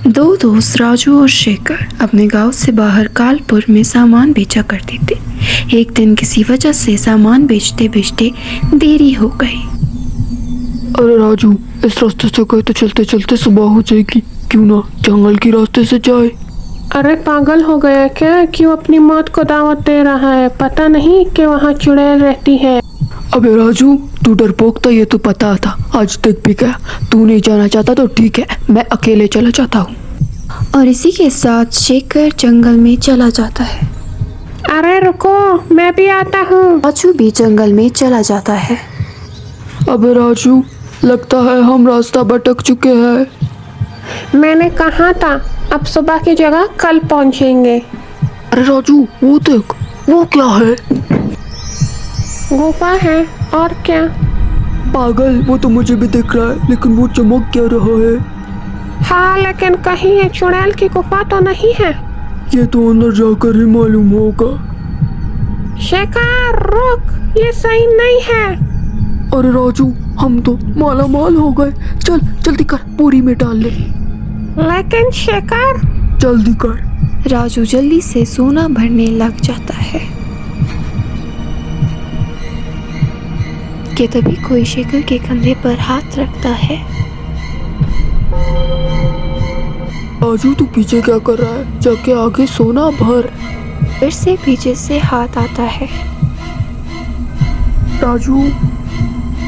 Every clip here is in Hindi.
दो दोस्त राजू और शेखर अपने गांव से बाहर कालपुर में सामान बेचा करते थे। एक दिन किसी वजह से सामान बेचते बेचते देरी हो गई। अरे राजू, इस रास्ते से गए तो चलते चलते सुबह हो जाएगी, क्यों ना जंगल के रास्ते से जाए। अरे पागल हो गया क्या? क्यों अपनी मौत को दावत दे रहा है? पता नहीं कि वहाँ चुड़ैल रहती है। अबे राजू, तू डरपोक था, ये तो पता था। आज तक भी गया। तू नहीं जाना चाहता तो ठीक है, मैं अकेले चला जाता हूँ। और इसी के साथ शेखर जंगल में चला जाता है। अरे रुको, मैं भी आता हूँ। राजू भी जंगल में चला जाता है। अबे राजू, लगता है हम रास्ता भटक चुके हैं। मैंने कहा था अब सुबह की जगह कल पहुँचेंगे। अरे राजू, वो देख, वो क्या है? गुफा है और क्या। पागल, वो तो मुझे भी दिख रहा है, लेकिन वो चमक क्या रहा है? हाँ, लेकिन कहीं ये चुड़ैल की गुफा तो नहीं है। ये तो अंदर जाकर ही मालूम होगा। शेखर रुक, ये सही नहीं है। अरे राजू, हम तो माला माल हो गए। चल जल्दी कर, बोरी में डाल ले। लेकिन शेखर, जल्दी कर। राजू जल्दी से सोना भरने लग जाता है कि तभी कोई शेखर के कंधे पर हाथ रखता है। राजू, तू पीछे क्या कर रहा है? जाके आगे सोना भर। फिर से पीछे से हाथ आता है। राजू,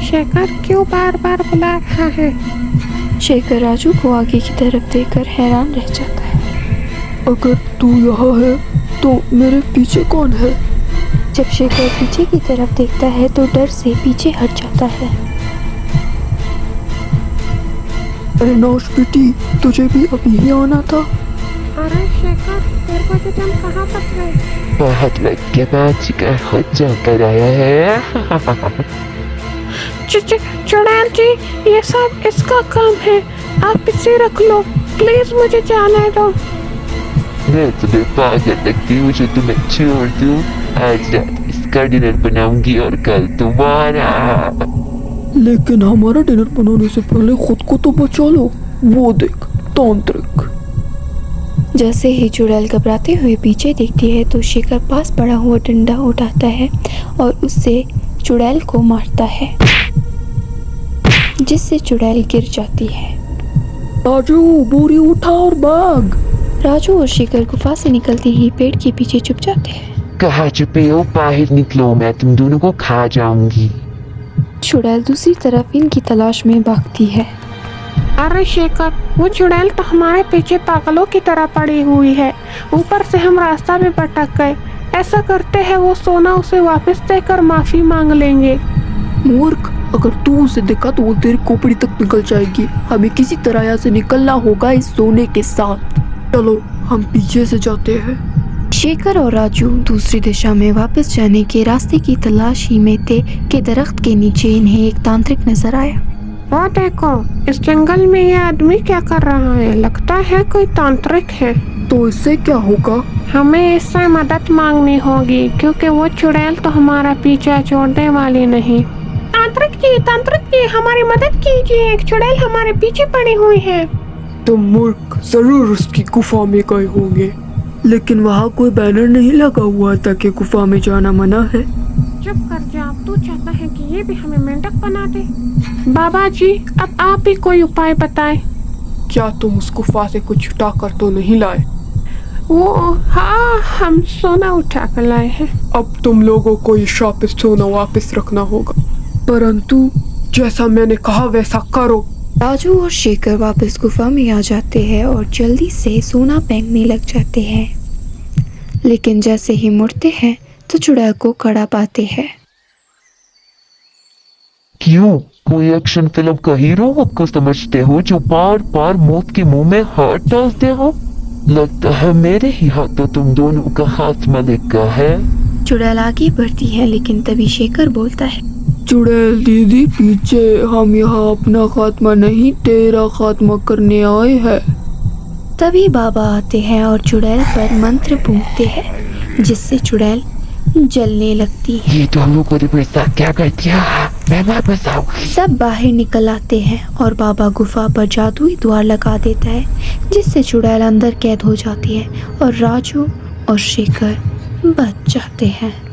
शेखर क्यों बार बार बुला रहा है? शेखर राजू को आगे की तरफ देखकर हैरान रह जाता है। अगर तू यहाँ है तो मेरे पीछे कौन है? जब शेखर पीछे की तरफ देखता है तो डर से पीछे हट जाता है। अरे नौश बेटी, तुझे भी अभी ही आना था। अरे शेखर, तेरे को तुम कहाँ तक गए? बहुत वक्त के बाद शिकार खुद जाकर आया है। चुड़ैल जी, ये सब इसका काम है, आप इसे रख लो। प्लीज मुझे जाने दो। मैं तुम्हें पागल लगती हूँ जो तुम्हें छोड़ दूँ। आज रात इसका डिनर बनाऊंगी और कल तुम्हारा। लेकिन हमारा डिनर बनाने से पहले खुद को तो बचा लो। वो देख, तांत्रिक। जैसे ही चुड़ैल घबराते हुए पीछे देखती है तो शेखर पास पड़ा हुआ डंडा उठाता है और उससे चुड़ैल को मारता है, जिससे चुड़ैल गिर जाती है। राजू, बोरी उठा और भाग। राजू और शेखर गुफा से निकलते ही पेड़ के पीछे छुप जाते हैं। कहाँ छुपे हो? बाहर निकलो, मैं तुम दोनों को खा जाऊंगी। चुड़ैल दूसरी तरफ इनकी तलाश में भागती है। अरे शेखर, वो चुड़ैल तो हमारे पीछे पागलों की तरह पड़ी हुई है। ऊपर से हम रास्ता में भटक गए। ऐसा करते हैं वो सोना उसे वापस देकर माफी मांग लेंगे। मूर्ख, अगर तू उसे देखा तो वो तेरी खोपड़ी तक निकल जाएगी। हमें किसी तरह यहाँ से निकलना होगा इस सोने के साथ। चलो, हम पीछे से जाते हैं। शेखर और राजू दूसरी दिशा में वापस जाने के रास्ते की तलाशी में थे कि दरख्त के नीचे इन्हें एक तांत्रिक नजर आया। वो देखो, इस जंगल में ये आदमी क्या कर रहा है? लगता है कोई तांत्रिक है। तो इससे क्या होगा? हमें इससे मदद मांगनी होगी, क्योंकि वो चुड़ैल तो हमारा पीछा छोड़ने वाली नहीं। तांत्रिक जी, हमारी मदद कीजिए, एक चुड़ैल हमारे पीछे पड़ी हुई है। तुम मूर्ख, जरूर उसकी गुफा में गए होंगे, लेकिन वहाँ कोई बैनर नहीं लगा हुआ था कि गुफा में जाना मना है। चुप कर जा, तू चाहता है कि ये भी हमें मेंढक बना दे? बाबा जी, अब आप भी कोई उपाय बताएं। क्या तुम उस गुफा से कुछ उठा कर तो नहीं लाए? वो हाँ, हम सोना उठा कर लाए हैं। अब तुम लोगों को ये शापित सोना वापस रखना होगा, परंतु जैसा मैंने कहा वैसा करो। राजू और शेखर वापस गुफा में आ जाते हैं और जल्दी से सोना फेंकने लग जाते हैं, लेकिन जैसे ही मुड़ते हैं तो चुड़ैल को कड़ा पाते हैं। क्यों? कोई एक्शन फिल्म का हीरो आपको समझते हो जो बार बार मौत के मुंह में हाथ डालते हो? लगता है मेरे ही हाथों तुम दोनों का हाथ मलिक का है। चुड़ैल आगे बढ़ती है, लेकिन तभी शेखर बोलता है, चुड़ैल दीदी पीछे, हम यहाँ अपना खात्मा नहीं तेरा खात्मा करने आए हैं। तभी बाबा आते हैं और चुड़ैल पर मंत्र फूंकते हैं, जिससे चुड़ैल जलने लगती है। ये दोनों को मेरे साथ क्या कर दिया? मैं वापस आऊंगी। सब बाहर निकल आते हैं और बाबा गुफा पर जादुई द्वार लगा देता है, जिससे चुड़ैल अंदर कैद हो जाती है और राजू और शेखर बच जाते हैं।